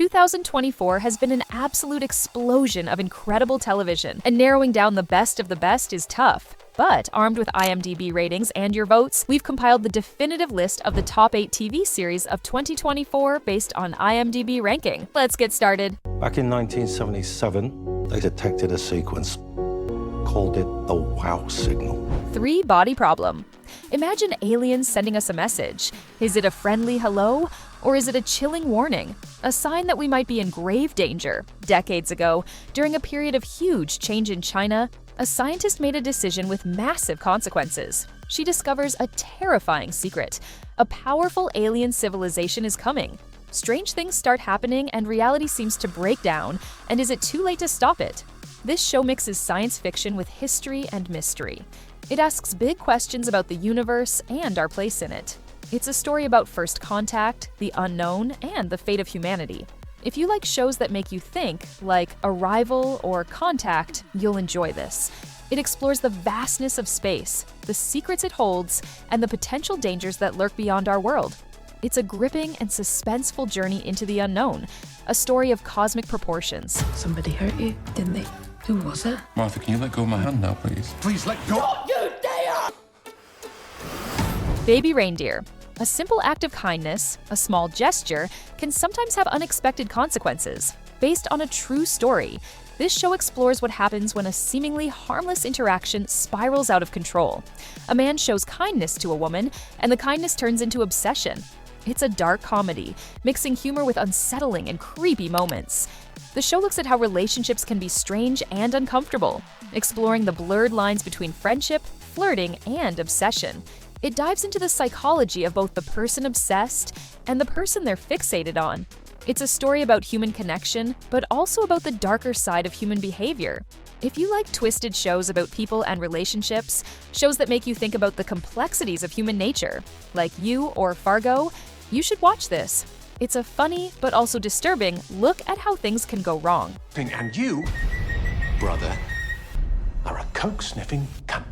2024 has been an absolute explosion of incredible television, and narrowing down the best of the best is tough. But armed with IMDb ratings and your votes, we've compiled the definitive list of the top 8 TV series of 2024 based on IMDb ranking. Let's get started. Back in 1977, they detected a sequence, called it the wow signal. 3. Body problem. Imagine aliens sending us a message. Is it a friendly hello? Or is it a chilling warning? A sign that we might be in grave danger. Decades ago, during a period of huge change in China, a scientist made a decision with massive consequences. She discovers a terrifying secret. A powerful alien civilization is coming. Strange things start happening and reality seems to break down, and is it too late to stop it? This show mixes science fiction with history and mystery. It asks big questions about the universe and our place in it. It's a story about first contact, the unknown, and the fate of humanity. If you like shows that make you think, like Arrival or Contact, you'll enjoy this. It explores the vastness of space, the secrets it holds, and the potential dangers that lurk beyond our world. It's a gripping and suspenseful journey into the unknown, a story of cosmic proportions. Somebody hurt you, didn't they? Who was it? Martha, can you let go of my hand now, please? Please let go! Don't you dare! Baby Reindeer. A simple act of kindness, a small gesture, can sometimes have unexpected consequences. Based on a true story, this show explores what happens when a seemingly harmless interaction spirals out of control. A man shows kindness to a woman, and the kindness turns into obsession. It's a dark comedy, mixing humor with unsettling and creepy moments. The show looks at how relationships can be strange and uncomfortable, exploring the blurred lines between friendship, flirting, and obsession. It dives into the psychology of both the person obsessed and the person they're fixated on. It's a story about human connection, but also about the darker side of human behavior. If you like twisted shows about people and relationships, shows that make you think about the complexities of human nature, like You or Fargo, you should watch this. It's a funny, but also disturbing look at how things can go wrong. And you, brother, are a coke-sniffing cunt.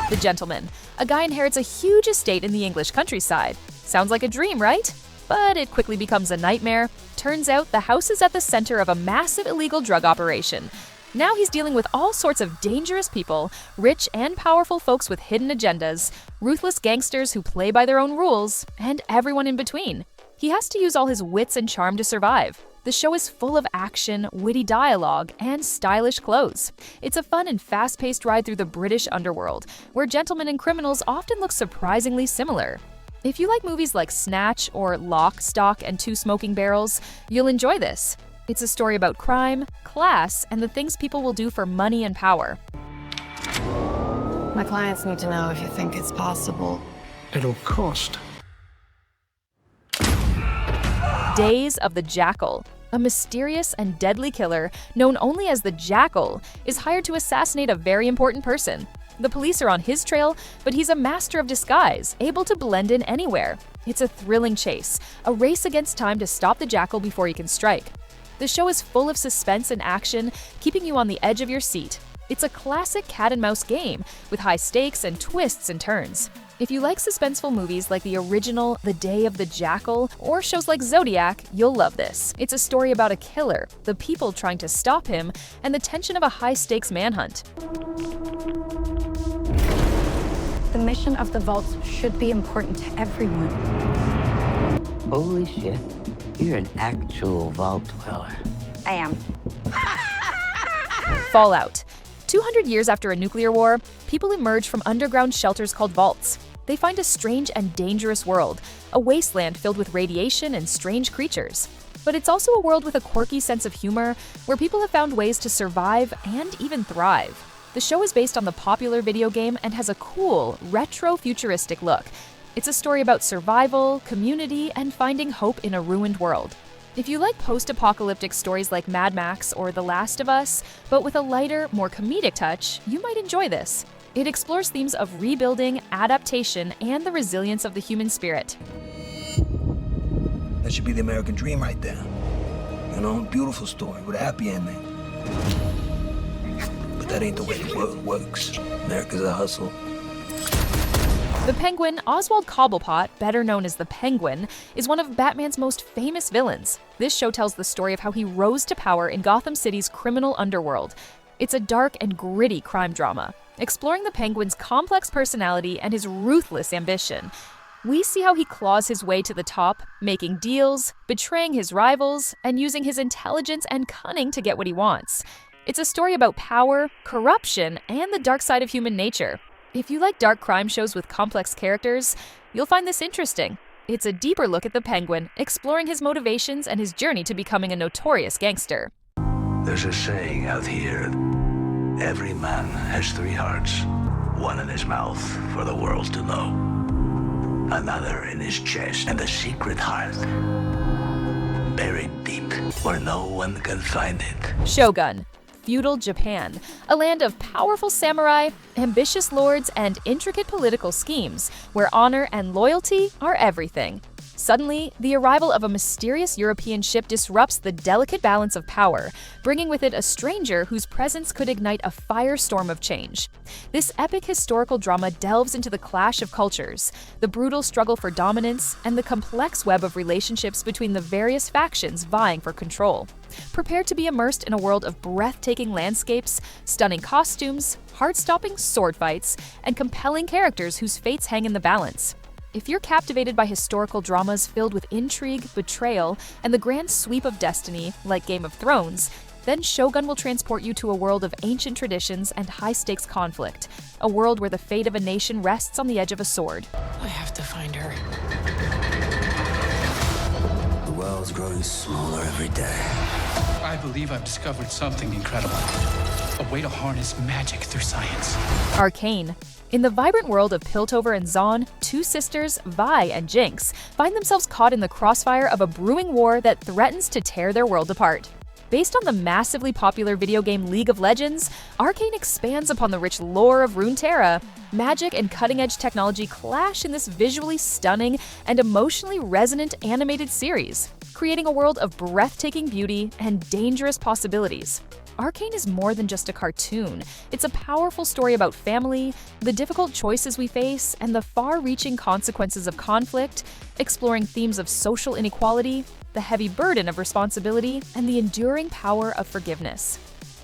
The Gentleman. A guy inherits a huge estate in the English countryside. Sounds like a dream, right? But it quickly becomes a nightmare. Turns out the house is at the center of a massive illegal drug operation. Now he's dealing with all sorts of dangerous people, rich and powerful folks with hidden agendas, ruthless gangsters who play by their own rules, and everyone in between. He has to use all his wits and charm to survive. The show is full of action, witty dialogue, and stylish clothes. It's a fun and fast-paced ride through the British underworld, where gentlemen and criminals often look surprisingly similar. If you like movies like Snatch or Lock, Stock, and Two Smoking Barrels, you'll enjoy this. It's a story about crime, class, and the things people will do for money and power. My clients need to know if you think it's possible. It'll cost. Days of the Jackal. A mysterious and deadly killer, known only as the Jackal, is hired to assassinate a very important person. The police are on his trail, but he's a master of disguise, able to blend in anywhere. It's a thrilling chase, a race against time to stop the Jackal before he can strike. The show is full of suspense and action, keeping you on the edge of your seat. It's a classic cat-and-mouse game, with high stakes and twists and turns. If you like suspenseful movies like the original The Day of the Jackal, or shows like Zodiac, you'll love this. It's a story about a killer, the people trying to stop him, and the tension of a high-stakes manhunt. The mission of the vaults should be important to everyone. Holy shit, you're an actual vault dweller. I am. Fallout. 200 years after a nuclear war, people emerge from underground shelters called vaults. They find a strange and dangerous world, a wasteland filled with radiation and strange creatures. But it's also a world with a quirky sense of humor, where people have found ways to survive and even thrive. The show is based on the popular video game and has a cool, retro-futuristic look. It's a story about survival, community, and finding hope in a ruined world. If you like post-apocalyptic stories like Mad Max or The Last of Us, but with a lighter, more comedic touch, you might enjoy this. It explores themes of rebuilding, adaptation, and the resilience of the human spirit. That should be the American dream right there. You know, beautiful story with a happy ending. But that ain't the way the world works. America's a hustle. The Penguin, Oswald Cobblepot, better known as the Penguin, is one of Batman's most famous villains. This show tells the story of how he rose to power in Gotham City's criminal underworld. It's a dark and gritty crime drama, exploring the Penguin's complex personality and his ruthless ambition. We see how he claws his way to the top, making deals, betraying his rivals, and using his intelligence and cunning to get what he wants. It's a story about power, corruption, and the dark side of human nature. If you like dark crime shows with complex characters, you'll find this interesting. It's a deeper look at the Penguin, exploring his motivations and his journey to becoming a notorious gangster. There's a saying out here, every man has three hearts, one in his mouth for the world to know, another in his chest, and a secret heart buried deep where no one can find it. Shogun, feudal Japan, a land of powerful samurai, ambitious lords, and intricate political schemes, where honor and loyalty are everything. Suddenly, the arrival of a mysterious European ship disrupts the delicate balance of power, bringing with it a stranger whose presence could ignite a firestorm of change. This epic historical drama delves into the clash of cultures, the brutal struggle for dominance, and the complex web of relationships between the various factions vying for control. Prepare to be immersed in a world of breathtaking landscapes, stunning costumes, heart-stopping sword fights, and compelling characters whose fates hang in the balance. If you're captivated by historical dramas filled with intrigue, betrayal, and the grand sweep of destiny, like Game of Thrones, then Shogun will transport you to a world of ancient traditions and high-stakes conflict, a world where the fate of a nation rests on the edge of a sword. I have to find her. The world's growing smaller every day. I believe I've discovered something incredible. A way to harness magic through science. Arcane. In the vibrant world of Piltover and Zaun, two sisters, Vi and Jinx, find themselves caught in the crossfire of a brewing war that threatens to tear their world apart. Based on the massively popular video game League of Legends, Arcane expands upon the rich lore of Runeterra. Magic and cutting-edge technology clash in this visually stunning and emotionally resonant animated series, creating a world of breathtaking beauty and dangerous possibilities. Arcane is more than just a cartoon. It's a powerful story about family, the difficult choices we face, and the far-reaching consequences of conflict, exploring themes of social inequality, the heavy burden of responsibility, and the enduring power of forgiveness.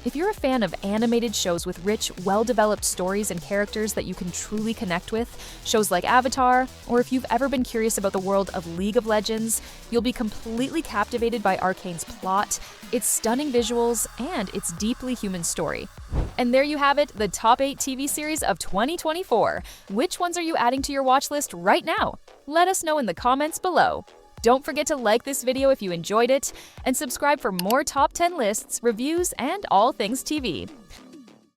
If you're a fan of animated shows with rich, well-developed stories and characters that you can truly connect with, shows like Avatar, or if you've ever been curious about the world of League of Legends, you'll be completely captivated by Arcane's plot, its stunning visuals, and its deeply human story. And there you have it, the top 8 TV series of 2024. Which ones are you adding to your watch list right now? Let us know in the comments below. Don't forget to like this video if you enjoyed it, and subscribe for more top 10 lists, reviews, and all things TV.